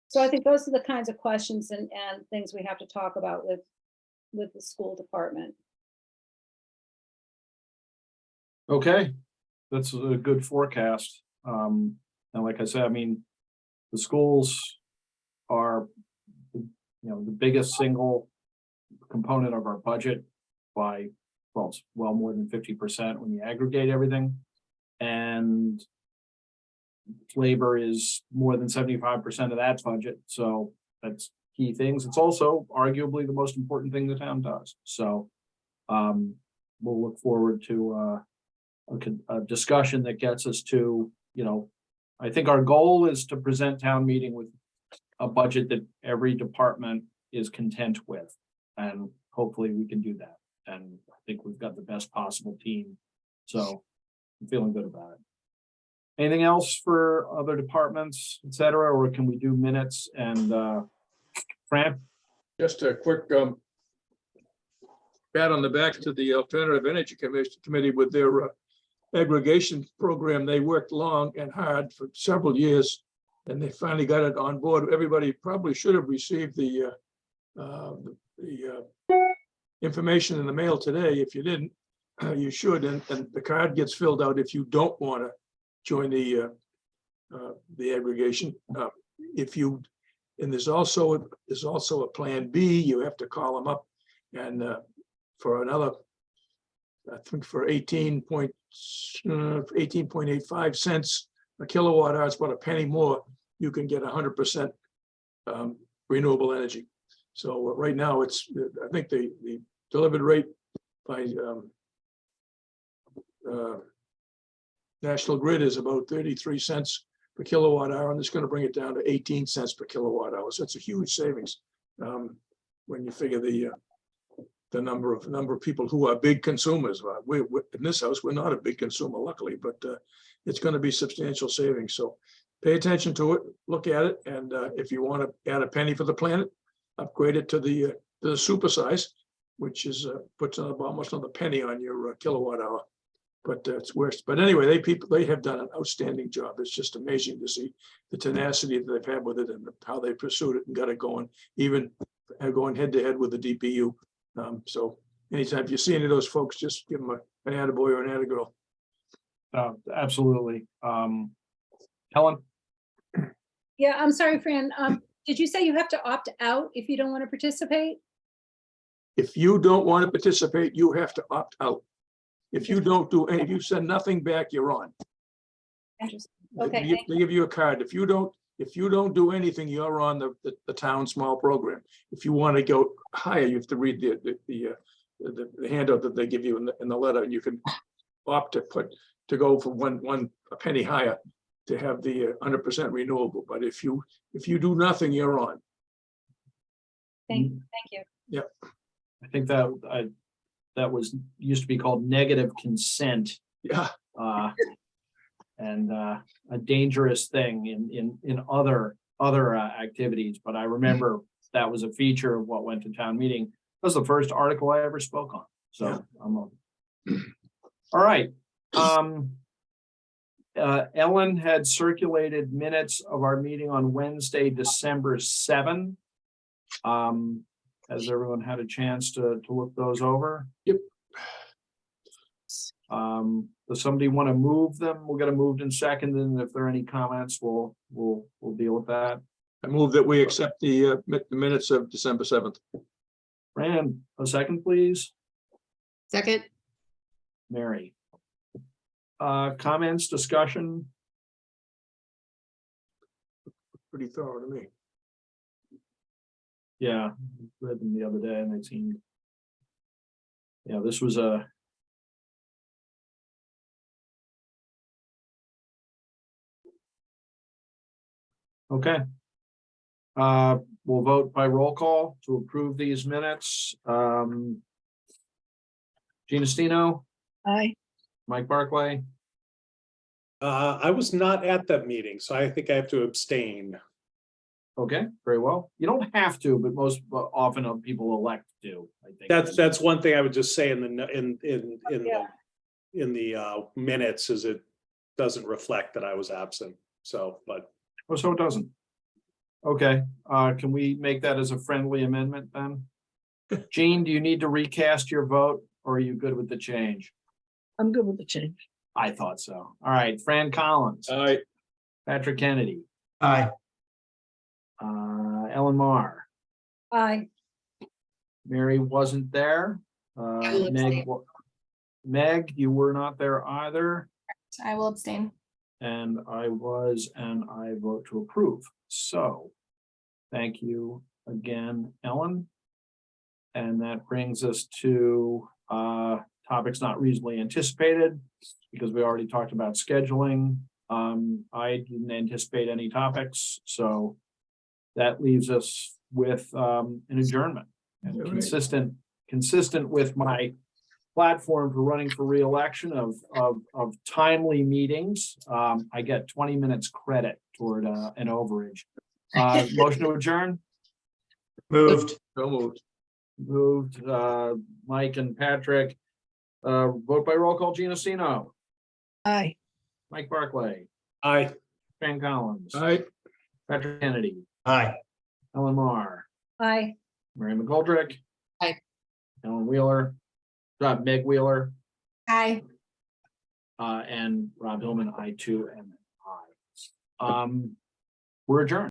So I think those are the kinds of questions and things we have to talk about with the school department. Okay, that's a good forecast. And like I said, I mean, the schools are, you know, the biggest single component of our budget by, well, it's well more than 50% when you aggregate everything. And labor is more than 75% of that budget. So that's key things. It's also arguably the most important thing the town does. So we'll look forward to a discussion that gets us to, you know, I think our goal is to present town meeting with a budget that every department is content with. And hopefully we can do that. And I think we've got the best possible team. So I'm feeling good about it. Anything else for other departments, et cetera, or can we do minutes and Fran? Just a quick pat on the back to the Alternative Energy Committee with their aggregation program. They worked long and hard for several years, and they finally got it on board. Everybody probably should have received the information in the mail today. If you didn't, you should, and the card gets filled out if you don't want to join the aggregation. If you, and there's also a plan B. You have to call them up and for another, I think for 18.85 cents a kilowatt hour, it's about a penny more. You can get 100% renewable energy. So right now it's, I think the delivered rate by National Grid is about 33 cents per kilowatt hour, and it's going to bring it down to 18 cents per kilowatt hour. So it's a huge savings when you figure the number of people who are big consumers. We're in this house, we're not a big consumer, luckily, but it's going to be substantial savings. So pay attention to it, look at it, and if you want to add a penny for the planet, upgrade it to the super size, which is puts almost another penny on your kilowatt hour. But it's worse. But anyway, they have done an outstanding job. It's just amazing to see the tenacity that they've had with it and how they pursued it and got it going, even going head to head with the DPU. So anytime you see any of those folks, just give them an attaboy or an attagirl. Absolutely. Helen? Yeah, I'm sorry, Fran. Did you say you have to opt out if you don't want to participate? If you don't want to participate, you have to opt out. If you don't do any, if you send nothing back, you're on. Interesting. They Okay, give- thank They give you a card. If you don't do anything, you're on the town small program. If you want to go higher, you have to read the handout that they give you in the letter, and you can opt to go for a penny higher to have the 100% renewable. But if you do nothing, you're on. thank you. I think that was used to be called negative consent. Yeah. And a dangerous thing in other activities, but I remember that was a feature of what went to town meeting. That was the first article I ever spoke on, so Yeah. I'm all right. Ellen had circulated minutes of our meeting on Wednesday, December 7. Has everyone had a chance to look those over? Yep. Does somebody want to move them? We'll get them moved in second, and if there are any comments, we'll deal with that. I move that we accept the minutes of December 7th. Fran, a second, please. Second, Mary. Comments, discussion? Pretty thorough to me. Yeah, read them the other day and they seemed. Yeah, this was a. Okay. We'll vote by roll call to approve these minutes. Gina Stino, Aye. Mike Barclay, I was not at that meeting, so I think I have to abstain. okay, very well. You don't have to, but often people elect to, I think. That's one thing I would just say in Yeah. the minutes is it doesn't reflect that I was absent. So, but Oh, so it doesn't. Okay, can we make that as a friendly amendment then? Jean, do you need to recast your vote or are you good with the change? I'm good with the change. I thought so. All right, Fran Collins, Aye. Patrick Kennedy, Aye. Ellen Mar, Aye. Mary wasn't there. I will Meg, abstain. Meg, you were not there either. I will abstain. And I was, and I vote to approve. So thank you again, Ellen. And that brings us to topics not reasonably anticipated, because we already talked about scheduling. I didn't anticipate any topics, so that leaves us with an adjournment. And All right. consistent with my platform for running for reelection of timely meetings. I get 20 minutes credit toward an overage. Motion to adjourn, Moved. So moved. moved, Mike and Patrick. Vote by roll call, Gina Sino, Aye. Mike Barclay, Aye. Fran Collins, All right. Patrick Kennedy, Aye. Ellen Mar, Aye. Mary McGoldrick. Aye. Ellen Wheeler, Meg Wheeler, Aye. and Rob Hillman, I too am an aye. We're adjourned.